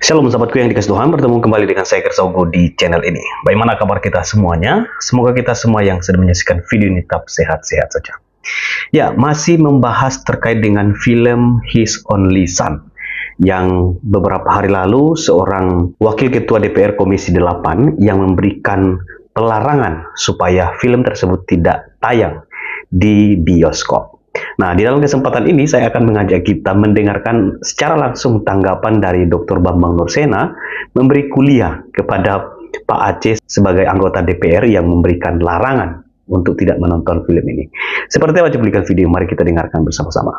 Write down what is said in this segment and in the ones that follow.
Shalom sahabatku yang dikasih Tuhan, bertemu kembali dengan saya Kersogo di channel ini. Bagaimana kabar kita semuanya? Semoga kita semua yang sedang menyaksikan video ini tetap sehat-sehat saja. Ya, masih membahas terkait dengan film His Only Son yang beberapa hari lalu seorang wakil ketua DPR Komisi 8 yang memberikan pelarangan supaya film tersebut tidak tayang di bioskop. Nah, di dalam kesempatan ini saya akan mengajak kita mendengarkan secara langsung tanggapan dari Dr. Bambang Nursena memberi kuliah kepada Pak Aceh sebagai anggota DPR yang memberikan larangan untuk tidak menonton film ini. Seperti apa cuplikan video, mari kita dengarkan bersama-sama.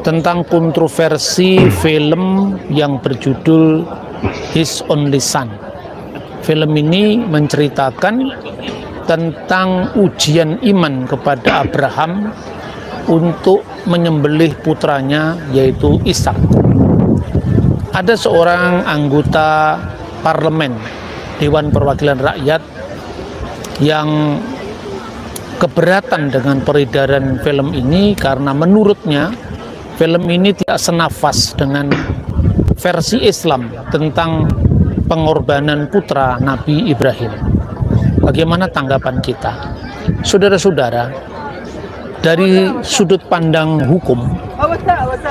Tentang kontroversi film yang berjudul His Only Son. Film ini menceritakan tentang ujian iman kepada Abraham untuk menyembelih putranya yaitu Ishak. Ada seorang anggota parlemen Dewan Perwakilan Rakyat yang keberatan dengan peredaran film ini karena menurutnya film ini tidak senafas dengan versi Islam tentang pengorbanan putra Nabi Ibrahim. Bagaimana tanggapan kita? Saudara-saudara, dari sudut pandang hukum,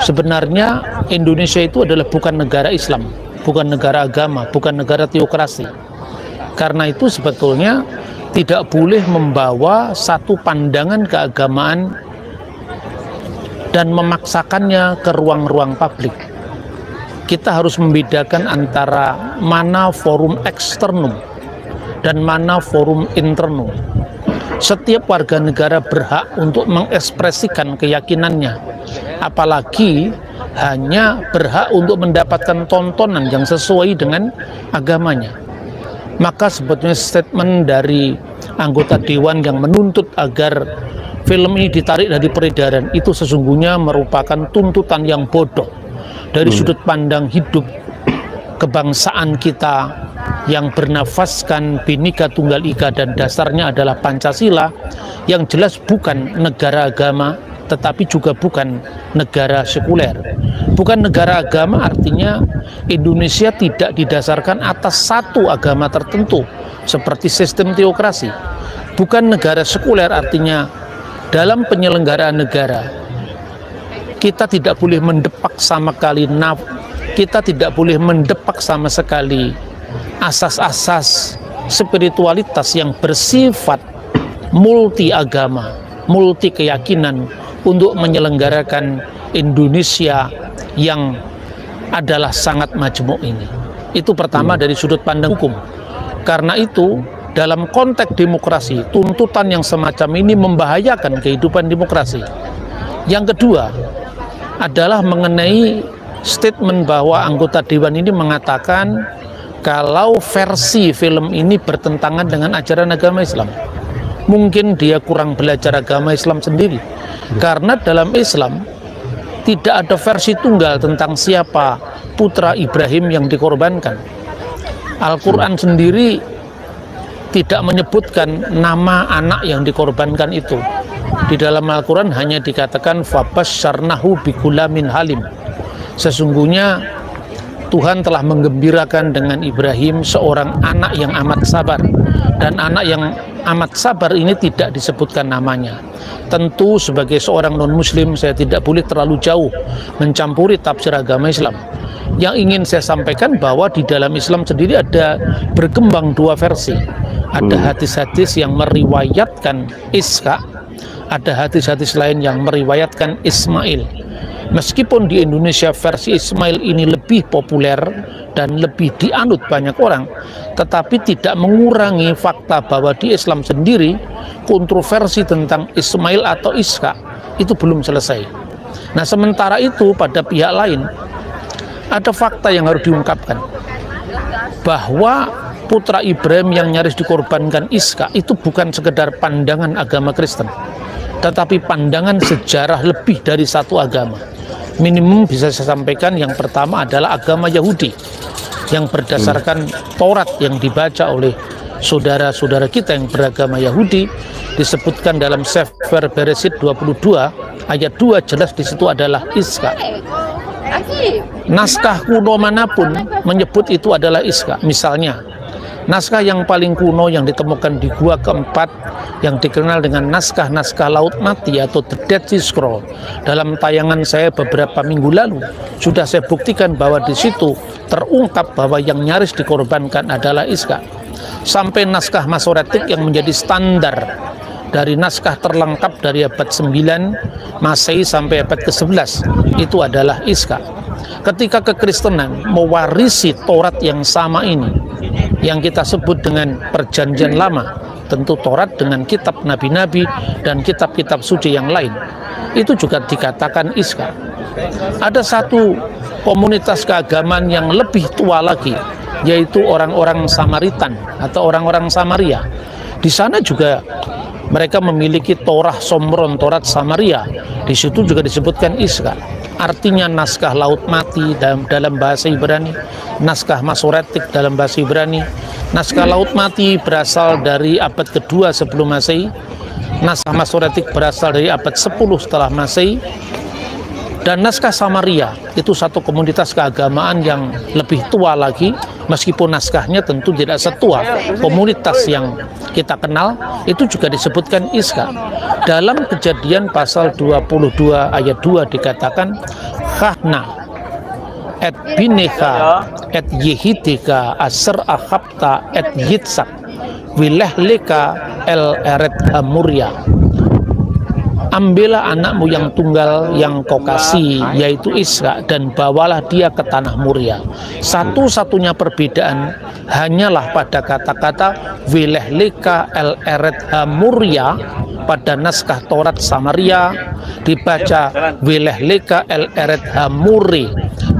sebenarnya Indonesia itu adalah bukan negara Islam, bukan negara agama, bukan negara teokrasi. Karena itu sebetulnya tidak boleh membawa satu pandangan keagamaan dan memaksakannya ke ruang-ruang publik. Kita harus membedakan antara mana forum eksternum dan mana forum internum. Setiap warga negara berhak untuk mengekspresikan keyakinannya, apalagi hanya berhak untuk mendapatkan tontonan yang sesuai dengan agamanya. Maka sebetulnya statement dari anggota dewan yang menuntut agar film ini ditarik dari peredaran itu sesungguhnya merupakan tuntutan yang bodoh dari sudut pandang hidup kebangsaan kita yang bernafaskan Bhinneka Tunggal Ika dan dasarnya adalah Pancasila, yang jelas bukan negara agama tetapi juga bukan negara sekuler. Bukan negara agama artinya Indonesia tidak didasarkan atas satu agama tertentu seperti sistem teokrasi. Bukan negara sekuler artinya dalam penyelenggaraan negara kita tidak boleh mendepak sama sekali kita tidak boleh mendepak sama sekali asas-asas spiritualitas yang bersifat multi agama, multi keyakinan untuk menyelenggarakan Indonesia yang adalah sangat majmuk ini. Itu pertama dari sudut pandang hukum. Karena itu dalam konteks demokrasi, tuntutan yang semacam ini membahayakan kehidupan demokrasi. Yang kedua adalah mengenai statement bahwa anggota dewan ini mengatakan kalau versi film ini bertentangan dengan ajaran agama Islam. Mungkin dia kurang belajar agama Islam sendiri. Karena dalam Islam tidak ada versi tunggal tentang siapa putra Ibrahim yang dikorbankan. Al-Quran sendiri tidak menyebutkan nama anak yang dikorbankan itu. Di dalam Al-Quran hanya dikatakan fabasyarnahu bigulamin halim. Sesungguhnya Tuhan telah menggembirakan dengan Ibrahim seorang anak yang amat sabar. Dan anak yang amat sabar ini tidak disebutkan namanya. Tentu sebagai seorang non-muslim saya tidak boleh terlalu jauh mencampuri tafsir agama Islam. Yang ingin saya sampaikan bahwa di dalam Islam sendiri ada berkembang dua versi. Ada hadis-hadis yang meriwayatkan Ishak, ada hadis-hadis lain yang meriwayatkan Ismail. Meskipun di Indonesia versi Ismail ini lebih populer dan lebih dianut banyak orang, tetapi tidak mengurangi fakta bahwa di Islam sendiri kontroversi tentang Ismail atau Ishak itu belum selesai. Nah, sementara itu pada pihak lain ada fakta yang harus diungkapkan bahwa putra Ibrahim yang nyaris dikorbankan Ishak itu bukan sekedar pandangan agama Kristen, tetapi pandangan sejarah lebih dari satu agama. Minimum bisa saya sampaikan yang pertama adalah agama Yahudi yang berdasarkan Taurat yang dibaca oleh saudara-saudara kita yang beragama Yahudi, disebutkan dalam Sefer Beresit 22 ayat 2 jelas di situ adalah Ishak. naskah kuno manapun menyebut itu adalah Iska. Misalnya, naskah yang paling kuno yang ditemukan di Gua Keempat yang dikenal dengan naskah-naskah Laut Mati atau The Dead Sea Scroll. Dalam tayangan saya beberapa minggu lalu sudah saya buktikan bahwa di situ terungkap bahwa yang nyaris dikorbankan adalah Iska. Sampai naskah Masoretik yang menjadi standar dari naskah terlengkap dari abad 9 Masehi sampai abad ke-11 itu adalah Iska. Ketika kekristenan mewarisi Taurat yang sama ini, yang kita sebut dengan Perjanjian Lama, tentu Taurat dengan kitab nabi-nabi dan kitab-kitab suci yang lain, itu juga dikatakan Iska. Ada satu komunitas keagamaan yang lebih tua lagi, yaitu orang-orang Samaritan atau orang-orang Samaria. Di sana juga mereka memiliki Torah Somron, Taurat Samaria. Di situ juga disebutkan Iska. Artinya naskah Laut Mati dalam bahasa Ibrani, naskah Masoretik dalam bahasa Ibrani. Naskah Laut Mati berasal dari abad kedua sebelum Masehi. Naskah Masoretik berasal dari abad 10 setelah Masehi. Dan naskah Samaria itu satu komunitas keagamaan yang lebih tua lagi, meskipun naskahnya tentu tidak setua komunitas yang kita kenal. Itu juga disebutkan Iska. Dalam Kejadian pasal 22 ayat 2 dikatakan, Khahna et bineha et yehideka aser akhabta et yitsak wilehleka el eret hamuria. Ambillah anakmu yang tunggal yang kau kasih, yaitu Ishak, dan bawalah dia ke tanah Muria. Satu-satunya perbedaan hanyalah pada kata-kata wilehleka el eret hamuria. Pada naskah Taurat Samaria dibaca wilehleka el eret hamuri,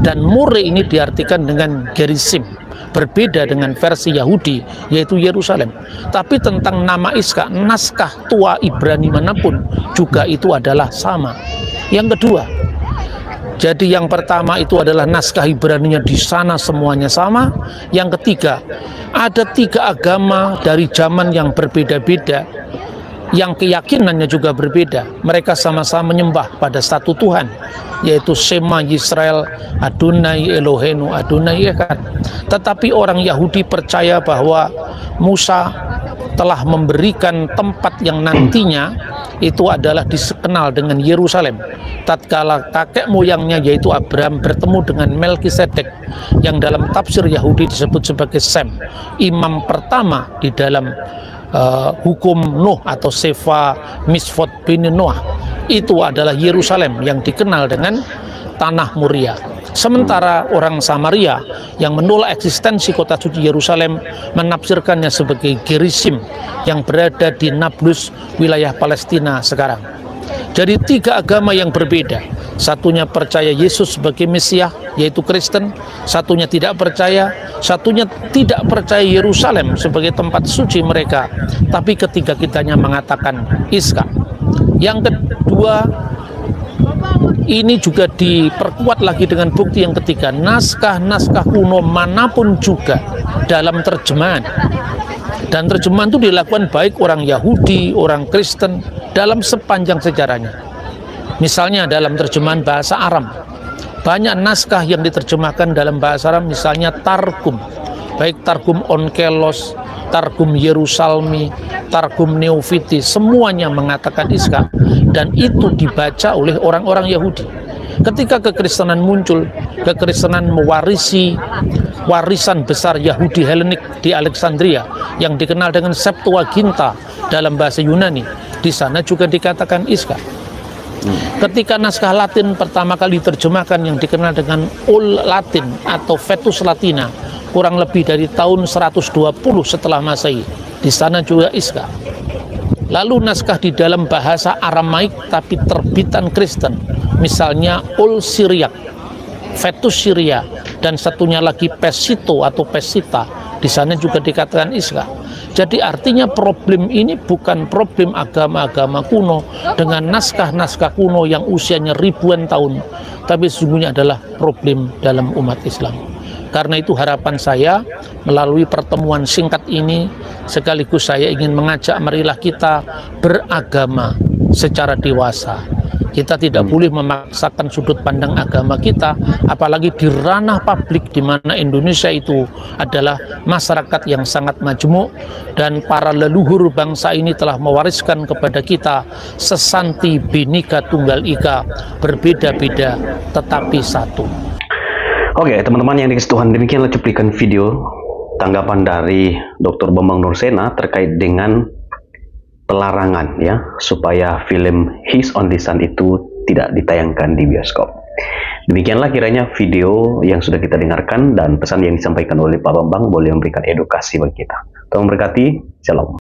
dan muri ini diartikan dengan gerisim, berbeda dengan versi Yahudi yaitu Yerusalem. Tapi tentang nama Iska, naskah tua Ibrani manapun juga itu adalah sama. Yang kedua, jadi yang pertama itu adalah naskah Ibraninya di sana semuanya sama. Yang ketiga, ada 3 agama dari zaman yang berbeda-beda yang keyakinannya juga berbeda. Mereka sama-sama menyembah pada satu Tuhan, yaitu Shema Yisrael, Adonai Eloheinu, Adonai Echad. Tetapi orang Yahudi percaya bahwa Musa telah memberikan tempat yang nantinya itu adalah dikenal dengan Yerusalem. Tatkala kakek moyangnya yaitu Abraham bertemu dengan Melkisedek, yang dalam tafsir Yahudi disebut sebagai Sem, imam pertama di dalam hukum Nuh atau Sefa Misfot bin Noah, itu adalah Yerusalem yang dikenal dengan tanah Muria. Sementara orang Samaria yang menolak eksistensi kota suci Yerusalem menafsirkannya sebagai Gerisim yang berada di Nablus, wilayah Palestina sekarang. Jadi 3 agama yang berbeda. Satunya percaya Yesus sebagai Mesias, yaitu Kristen. Satunya tidak percaya. Satunya tidak percaya Yerusalem sebagai tempat suci mereka. Tapi ketiga-tiganya mengatakan Iska. Yang kedua, ini juga diperkuat lagi dengan bukti yang ketiga. Naskah-naskah kuno manapun juga dalam terjemahan. Dan terjemahan itu dilakukan baik orang Yahudi, orang Kristen, dalam sepanjang sejarahnya. Misalnya dalam terjemahan bahasa Aram, banyak naskah yang diterjemahkan dalam bahasa Aram, misalnya Targum, baik Targum Onkelos, Targum Yerusalmi, Targum Neofiti, semuanya mengatakan Iska, dan itu dibaca oleh orang-orang Yahudi. Ketika kekristenan muncul, kekristenan mewarisi warisan besar Yahudi Helenik di Alexandria yang dikenal dengan Septuaginta dalam bahasa Yunani. Di sana juga dikatakan Iska. Ketika naskah Latin pertama kali diterjemahkan yang dikenal dengan Old Latin atau Vetus Latina, kurang lebih dari tahun 120 setelah Masehi, di sana juga Iska. Lalu naskah di dalam bahasa Aramaik tapi terbitan Kristen, misalnya Old Syriac, Vetus Syria, dan satunya lagi Pesito atau Pesita, di sana juga dikatakan Iska. Jadi artinya problem ini bukan problem agama-agama kuno dengan naskah-naskah kuno yang usianya ribuan tahun, tapi sesungguhnya adalah problem dalam umat Islam. Karena itu harapan saya melalui pertemuan singkat ini, sekaligus saya ingin mengajak marilah kita beragama secara dewasa. Kita tidak boleh memaksakan sudut pandang agama kita, apalagi di ranah publik di mana Indonesia itu adalah masyarakat yang sangat majemuk dan para leluhur bangsa ini telah mewariskan kepada kita sesanti Bhinneka Tunggal Ika, berbeda-beda tetapi satu. Oke, teman-teman yang dikasih Tuhan, demikianlah cuplikan video tanggapan dari Dr. Bambang Nursena terkait dengan pelarangan ya supaya film His Only Son itu tidak ditayangkan di bioskop. Demikianlah kiranya video yang sudah kita dengarkan dan pesan yang disampaikan oleh Pak Bambang boleh memberikan edukasi bagi kita. Tuhan memberkati. Shalom.